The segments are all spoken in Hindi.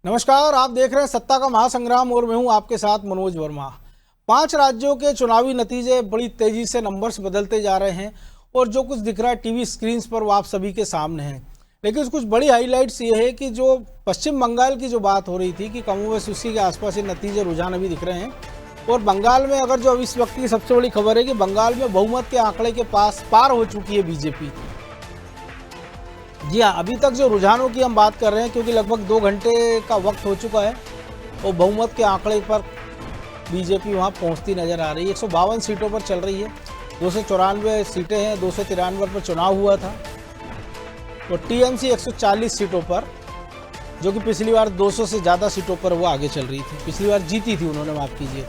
नमस्कार, आप देख रहे हैं सत्ता का महासंग्राम और मैं हूं आपके साथ मनोज वर्मा। 5 राज्यों के चुनावी नतीजे बड़ी तेजी से नंबर्स बदलते जा रहे हैं और जो कुछ दिख रहा है टीवी स्क्रीन्स पर वो आप सभी के सामने है। लेकिन कुछ बड़ी हाईलाइट्स ये है कि जो पश्चिम बंगाल की जो बात हो रही थी कि कमोबेश उसी के आसपास ये नतीजे रुझान अभी दिख रहे हैं। और बंगाल में अगर जो इस वक्त की सबसे बड़ी खबर है कि बंगाल में बहुमत के आंकड़े के पास पार हो चुकी है बीजेपी। जी हाँ, अभी तक जो रुझानों की हम बात कर रहे हैं क्योंकि लगभग 2 घंटे का वक्त हो चुका है और बहुमत के आंकड़े पर बीजेपी वहाँ पहुँचती नजर आ रही है। 152 सीटों पर चल रही है, 294 सीटें हैं, 293 पर चुनाव हुआ था। और टीएमसी 140 सीटों पर, जो कि पिछली बार 200 से ज़्यादा सीटों पर वो आगे चल रही थी, पिछली बार जीती थी उन्होंने, माफ़ कीजिए।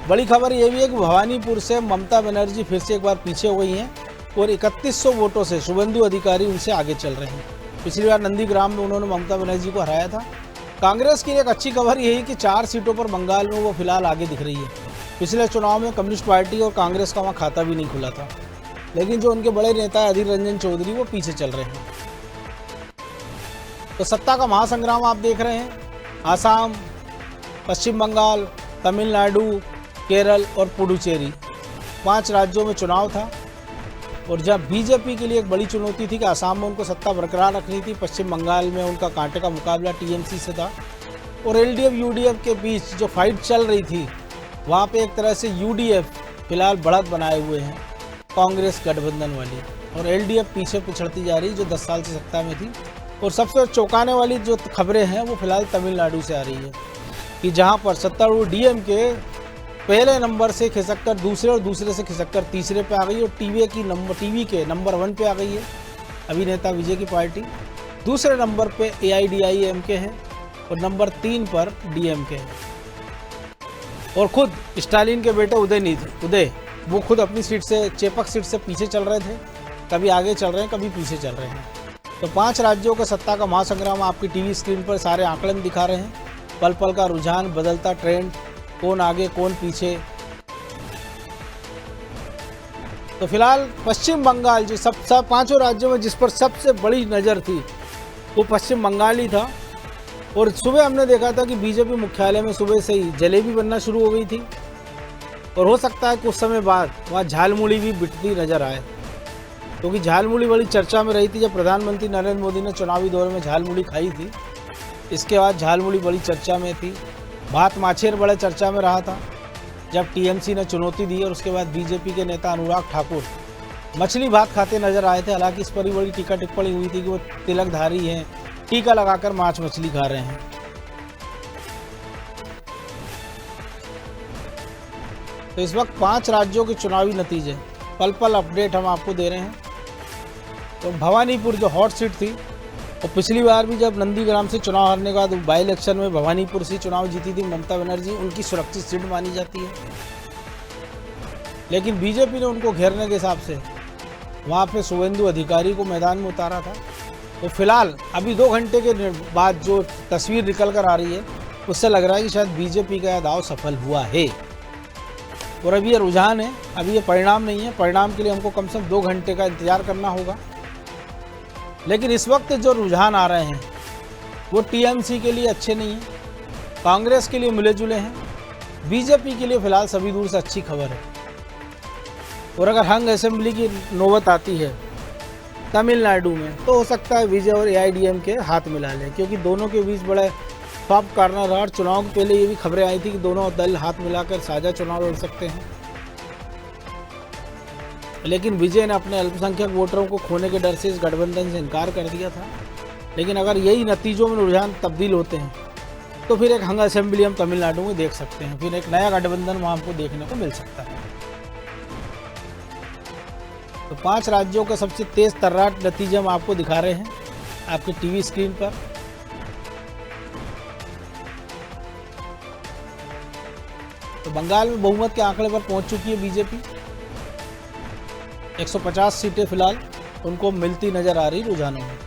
बड़ी खबर ये भी है कि भवानीपुर से ममता बनर्जी फिर से एक बार पीछे हो गई हैं और 3100 वोटों से शुभेंदु अधिकारी उनसे आगे चल रहे हैं। पिछली बार नंदीग्राम में उन्होंने ममता बनर्जी को हराया था। कांग्रेस की एक अच्छी खबर यही कि 4 सीटों पर बंगाल में वो फिलहाल आगे दिख रही है। पिछले चुनाव में कम्युनिस्ट पार्टी और कांग्रेस का वहाँ खाता भी नहीं खुला था, लेकिन जो उनके बड़े नेता अधीर रंजन चौधरी वो पीछे चल रहे हैं। तो सत्ता का महासंग्राम आप देख रहे हैं। आसाम, पश्चिम बंगाल, तमिलनाडु, केरल और पुडुचेरी 5 राज्यों में चुनाव था। और जब बीजेपी के लिए एक बड़ी चुनौती थी कि आसाम में उनको सत्ता बरकरार रखनी थी, पश्चिम बंगाल में उनका कांटे का मुकाबला टीएमसी से था और एलडीएफ यूडीएफ के बीच जो फाइट चल रही थी वहाँ पे एक तरह से यूडीएफ फिलहाल बढ़त बनाए हुए हैं कांग्रेस गठबंधन वाली, और एलडीएफ पीछे पिछड़ती जा रही जो 10 साल से सत्ता में थी। और सबसे चौंकाने वाली जो खबरें हैं वो फिलहाल तमिलनाडु से आ रही है कि जहाँ पर सत्तारूढ़ डीएमके पहले नंबर से खिसक कर दूसरे और दूसरे से खिसक कर तीसरे पे आ गई और टीवी के नंबर 1 पे आ गई है अभिनेता विजय की पार्टी। दूसरे नंबर पे एआईडीआईएमके है और नंबर 3 पर डीएमके है। और खुद स्टालिन के बेटे उदय वो खुद अपनी सीट से, चेपक सीट से पीछे चल रहे थे, कभी आगे चल रहे हैं कभी पीछे चल रहे हैं। तो 5 राज्यों का सत्ता का महासंग्राम आपकी टीवी स्क्रीन पर सारे आंकड़े दिखा रहे हैं। पल पल का रुझान, बदलता ट्रेंड, कौन आगे कौन पीछे। तो फिलहाल पश्चिम बंगाल जो सब 5 राज्यों में जिस पर सबसे बड़ी नज़र थी वो पश्चिम बंगाल ही था। और सुबह हमने देखा था कि बीजेपी मुख्यालय में सुबह से ही जलेबी बनना शुरू हो गई थी और हो सकता है कुछ समय बाद वहाँ झालमुड़ी भी बिकती नजर आए, क्योंकि झालमुड़ी बड़ी चर्चा में रही थी। जब प्रधानमंत्री नरेंद्र मोदी ने चुनावी दौर में झालमुड़ी खाई थी, इसके बाद झालमुड़ी बड़ी चर्चा में थी। भात माछेर बड़े चर्चा में रहा था जब टीएमसी ने चुनौती दी और उसके बाद बीजेपी के नेता अनुराग ठाकुर मछली भात खाते नजर आए थे। हालांकि इस पर ही बड़ी टीका टिप्पणी हुई थी कि वो तिलकधारी हैं, टीका लगाकर मांस मछली खा रहे हैं। तो इस वक्त 5 राज्यों के चुनावी नतीजे पल पल अपडेट हम आपको दे रहे हैं। तो भवानीपुर जो हॉट सीट थी, और पिछली बार भी जब नंदीग्राम से चुनाव हारने के बाद बाई इलेक्शन में भवानीपुर से चुनाव जीती थी ममता बनर्जी, उनकी सुरक्षित सीट मानी जाती है। लेकिन बीजेपी ने उनको घेरने के हिसाब से वहाँ पे शुभेंदु अधिकारी को मैदान में उतारा था। तो फिलहाल अभी 2 घंटे के बाद जो तस्वीर निकल कर आ रही है उससे लग रहा है कि शायद बीजेपी का दाव सफल हुआ है। और अभी ये रुझान है, अभी ये परिणाम नहीं है। परिणाम के लिए हमको कम से कम 2 घंटे का इंतजार करना होगा। लेकिन इस वक्त जो रुझान आ रहे हैं वो टीएमसी के लिए अच्छे नहीं हैं, कांग्रेस के लिए मिले जुले हैं, बीजेपी के लिए फिलहाल सभी दूर से अच्छी खबर है। और अगर हंग असेंबली की नौबत आती है तमिलनाडु में तो हो सकता है विजय और एआईडीएमके हाथ मिला लें, क्योंकि दोनों के बीच बड़ा सॉफ्ट कॉर्नर रहा। चुनाव के पहले ये भी खबरें आई थी कि दोनों दल हाथ मिलाकर साझा चुनाव लड़ सकते हैं। लेकिन विजय ने अपने अल्पसंख्यक वोटरों को खोने के डर से इस गठबंधन से इनकार कर दिया था। लेकिन अगर यही नतीजों में रुझान तब्दील होते हैं तो फिर एक हंग असेंबली हम तमिलनाडु में देख सकते हैं, फिर एक नया गठबंधन वहाँ हमको देखने को मिल सकता है। तो 5 राज्यों का सबसे तेज तर्राट नतीजे हम आपको दिखा रहे हैं आपके टीवी स्क्रीन पर। तो बंगाल में बहुमत के आंकड़े पर पहुंच चुकी है बीजेपी। 150 सीटें फिलहाल उनको मिलती नजर आ रही रुझानों में।